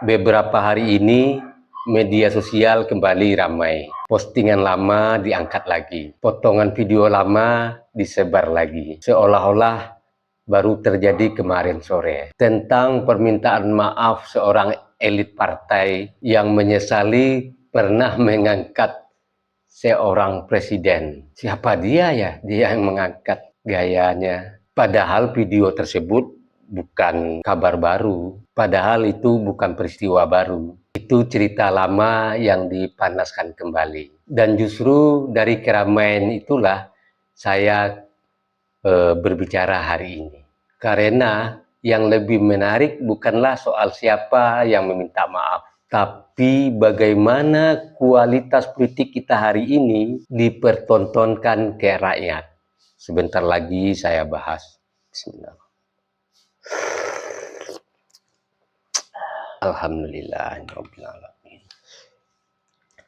Beberapa hari ini, media sosial kembali ramai. Postingan lama diangkat lagi. Potongan video lama disebar lagi. Seolah-olah baru terjadi kemarin sore. Tentang permintaan maaf seorang elit partai yang menyesali pernah mengangkat seorang presiden. Siapa dia ya? Dia yang mengangkat gayanya. Padahal video tersebut bukan kabar baru, padahal itu bukan peristiwa baru. Itu cerita lama yang dipanaskan kembali. Dan justru dari keramaian itulah saya berbicara hari ini. Karena yang lebih menarik bukanlah soal siapa yang meminta maaf, tapi bagaimana kualitas politik kita hari ini dipertontonkan ke rakyat. Sebentar lagi saya bahas. Bismillah. Alhamdulillah.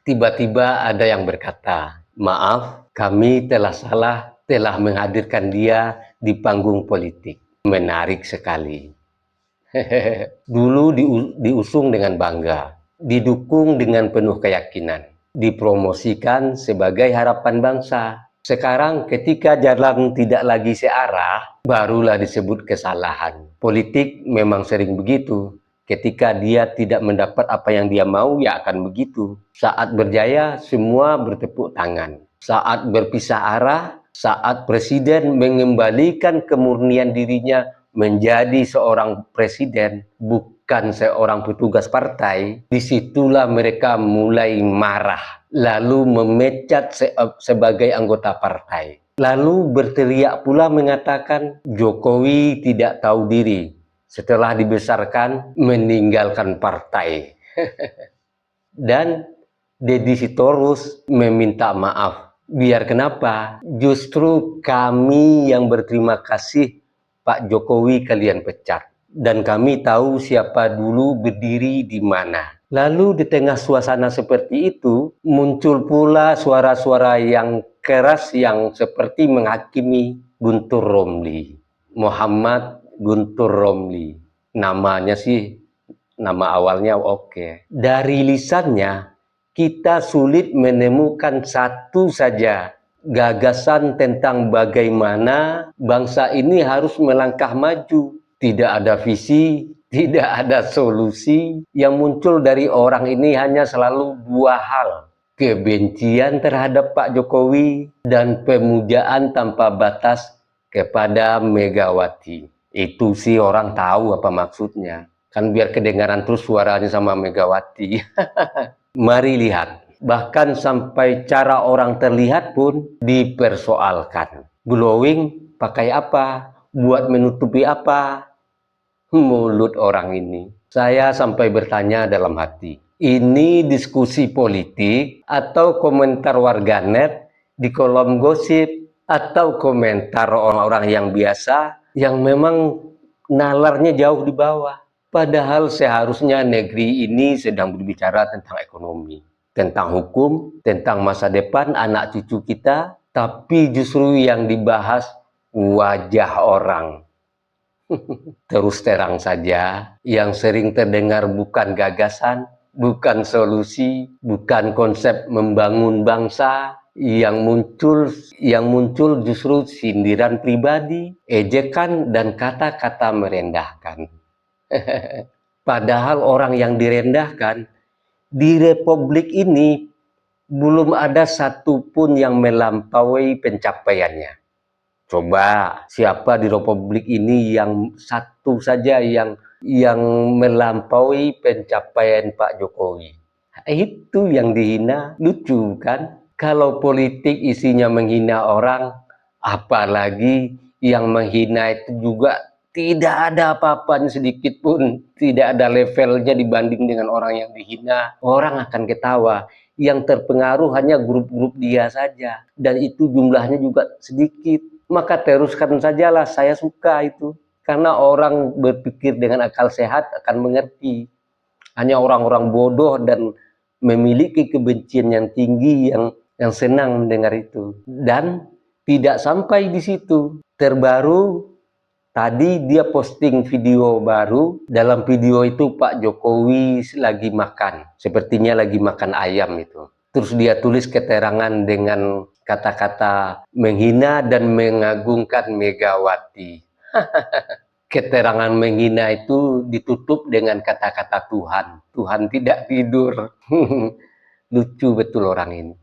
Tiba-tiba ada yang berkata, maaf, kami telah salah, telah menghadirkan dia di panggung politik. Menarik sekali. Dulu diusung dengan bangga, didukung dengan penuh keyakinan, dipromosikan sebagai harapan bangsa. Sekarang ketika jalan tidak lagi searah, barulah disebut kesalahan. Politik memang sering begitu. Ketika dia tidak mendapat apa yang dia mau, ya akan begitu. Saat berjaya, semua bertepuk tangan. Saat berpisah arah, saat presiden mengembalikan kemurnian dirinya menjadi seorang presiden, bukan seorang petugas partai, disitulah mereka mulai marah, lalu memecat sebagai anggota partai. Lalu berteriak pula mengatakan Jokowi tidak tahu diri. Setelah dibesarkan, meninggalkan partai. Dan Deddy Sitorus meminta maaf. Biar kenapa? Justru kami yang berterima kasih Pak Jokowi kalian pecat. Dan kami tahu siapa dulu berdiri di mana. Lalu di tengah suasana seperti itu, muncul pula suara-suara yang keras yang seperti menghakimi Guntur Romli. Muhammad Guntur Romli. Namanya sih, nama awalnya oke. Dari lisannya, kita sulit menemukan satu saja gagasan tentang bagaimana bangsa ini harus melangkah maju. Tidak ada visi, tidak ada solusi. Yang muncul dari orang ini hanya selalu dua hal. Kebencian terhadap Pak Jokowi dan pemujaan tanpa batas kepada Megawati. Itu sih orang tahu apa maksudnya. Kan biar kedengaran terus suaranya sama Megawati. Mari lihat. Bahkan sampai cara orang terlihat pun dipersoalkan. Glowing pakai apa? Buat menutupi apa? Mulut orang ini. Saya sampai bertanya dalam hati. Ini diskusi politik atau komentar warganet di kolom gosip atau komentar orang-orang yang biasa yang memang nalarnya jauh di bawah. Padahal seharusnya negeri ini sedang berbicara tentang ekonomi, tentang hukum, tentang masa depan anak cucu kita, tapi justru yang dibahas wajah orang. Terus terang saja, yang sering terdengar bukan gagasan, bukan solusi, bukan konsep membangun bangsa, yang muncul justru sindiran pribadi, ejekan dan kata-kata merendahkan. Padahal orang yang direndahkan di republik ini belum ada satupun yang melampaui pencapaiannya. Coba siapa di republik ini yang satu saja yang melampaui pencapaian Pak Jokowi? Itu yang dihina. Lucu kan? Kalau politik isinya menghina orang, apalagi yang menghina itu juga tidak ada apa-apanya sedikit pun, tidak ada levelnya dibanding dengan orang yang dihina. Orang akan ketawa. Yang terpengaruh hanya grup-grup dia saja, dan itu jumlahnya juga sedikit. Maka teruskan sajalah, saya suka itu. Karena orang berpikir dengan akal sehat akan mengerti. Hanya orang-orang bodoh dan memiliki kebencian yang tinggi yang senang mendengar itu. Dan tidak sampai di situ. Terbaru Tadi dia posting video baru, dalam video itu Pak Jokowi lagi makan, sepertinya lagi makan ayam itu. Terus dia tulis keterangan dengan kata-kata menghina dan mengagungkan Megawati. Keterangan menghina itu ditutup dengan kata-kata Tuhan. Tuhan tidak tidur. Lucu betul orang ini.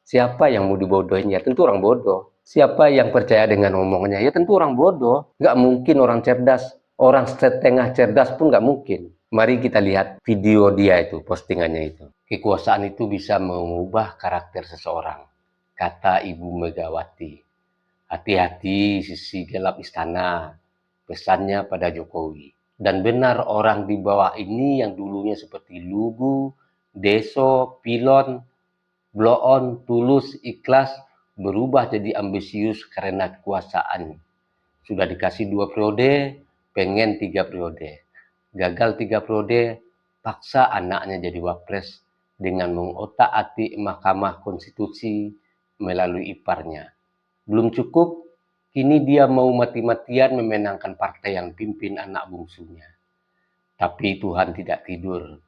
Siapa yang mau dibodohin? Ya tentu orang bodoh. Siapa yang percaya dengan omongannya? Ya tentu orang bodoh. Nggak mungkin orang cerdas. Orang setengah cerdas pun nggak mungkin. Mari kita lihat video dia itu, postingannya itu. Kekuasaan itu bisa mengubah karakter seseorang, kata Ibu Megawati. Hati-hati sisi gelap istana, pesannya pada Jokowi. Dan benar orang di bawah ini yang dulunya seperti lugu, deso, pilon, blow on, tulus, ikhlas, berubah jadi ambisius karena kekuasaan. Sudah dikasih 2 periode, pengen 3 periode. Gagal 3 periode, paksa anaknya jadi wapres dengan mengotak-atik Mahkamah Konstitusi melalui iparnya. Belum cukup, kini dia mau mati-matian memenangkan partai yang pimpin anak bungsunya. Tapi Tuhan tidak tidur,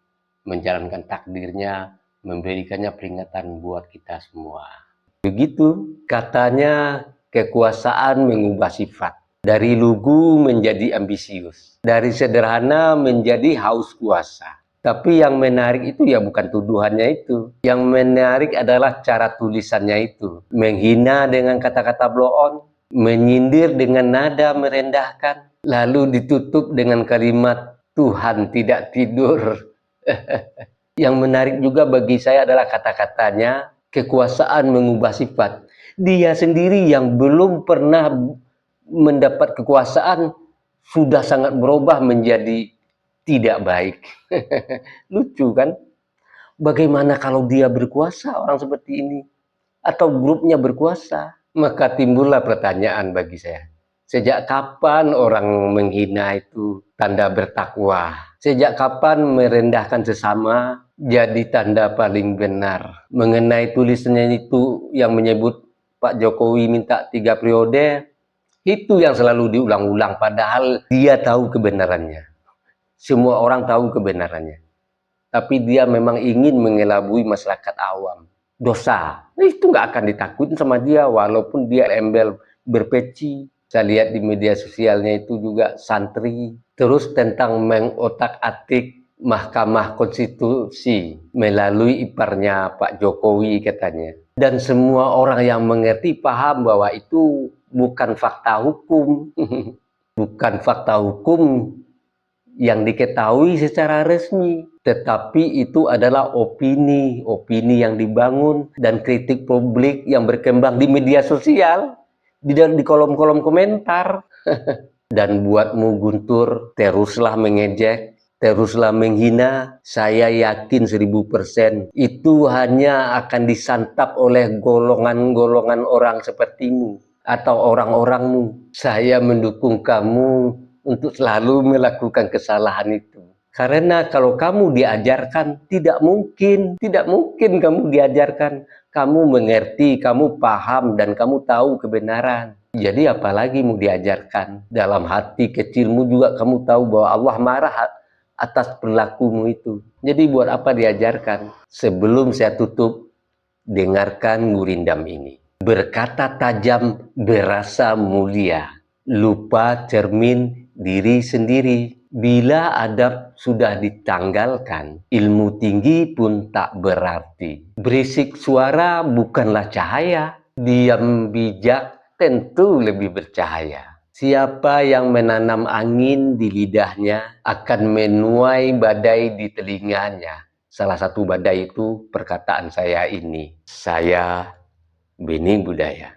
menjalankan takdirnya, memberikannya peringatan buat kita semua. Begitu, katanya kekuasaan mengubah sifat. Dari lugu menjadi ambisius. Dari sederhana menjadi haus kuasa. Tapi yang menarik itu ya bukan tuduhannya itu. Yang menarik adalah cara tulisannya itu. Menghina dengan kata-kata blow on, menyindir dengan nada merendahkan, lalu ditutup dengan kalimat Tuhan tidak tidur. Yang menarik juga bagi saya adalah kata-katanya, kekuasaan mengubah sifat. Dia sendiri yang belum pernah mendapat kekuasaan sudah sangat berubah menjadi tidak baik. Lucu kan? Bagaimana kalau dia berkuasa orang seperti ini? Atau grupnya berkuasa? Maka timbullah pertanyaan bagi saya. Sejak kapan orang menghina itu tanda bertakwa? Sejak kapan merendahkan sesama jadi tanda paling benar? Mengenai tulisannya itu yang menyebut Pak Jokowi minta 3 periode, itu yang selalu diulang-ulang padahal dia tahu kebenarannya. Semua orang tahu kebenarannya. Tapi dia memang ingin mengelabui masyarakat awam. Dosa. Itu nggak akan ditakutin sama dia walaupun dia embel berpeci. Saya lihat di media sosialnya itu juga santri. Terus tentang mengotak-atik Mahkamah Konstitusi melalui iparnya Pak Jokowi katanya. Dan semua orang yang mengerti paham bahwa itu bukan fakta hukum. Bukan fakta hukum yang diketahui secara resmi. Tetapi itu adalah opini yang dibangun dan kritik publik yang berkembang di media sosial. Di kolom-kolom komentar. Dan buatmu Guntur, teruslah mengejek, teruslah menghina. Saya yakin 1000% itu hanya akan disantap oleh golongan-golongan orang sepertimu atau orang-orangmu. Saya mendukung kamu untuk selalu melakukan kesalahan itu. Karena kalau kamu diajarkan, tidak mungkin kamu diajarkan. Kamu mengerti, kamu paham, dan kamu tahu kebenaran. Jadi apalagi mau diajarkan? Dalam hati kecilmu juga kamu tahu bahwa Allah marah atas perilakumu itu. Jadi buat apa diajarkan? Sebelum saya tutup, dengarkan gurindam ini. Berkata tajam berasa mulia, lupa cermin diri sendiri. Bila adab sudah ditanggalkan, ilmu tinggi pun tak berarti. Berisik suara bukanlah cahaya, diam bijak tentu lebih bercahaya. Siapa yang menanam angin di lidahnya akan menuai badai di telinganya. Salah satu badai itu perkataan saya ini. Saya Bening Budaya.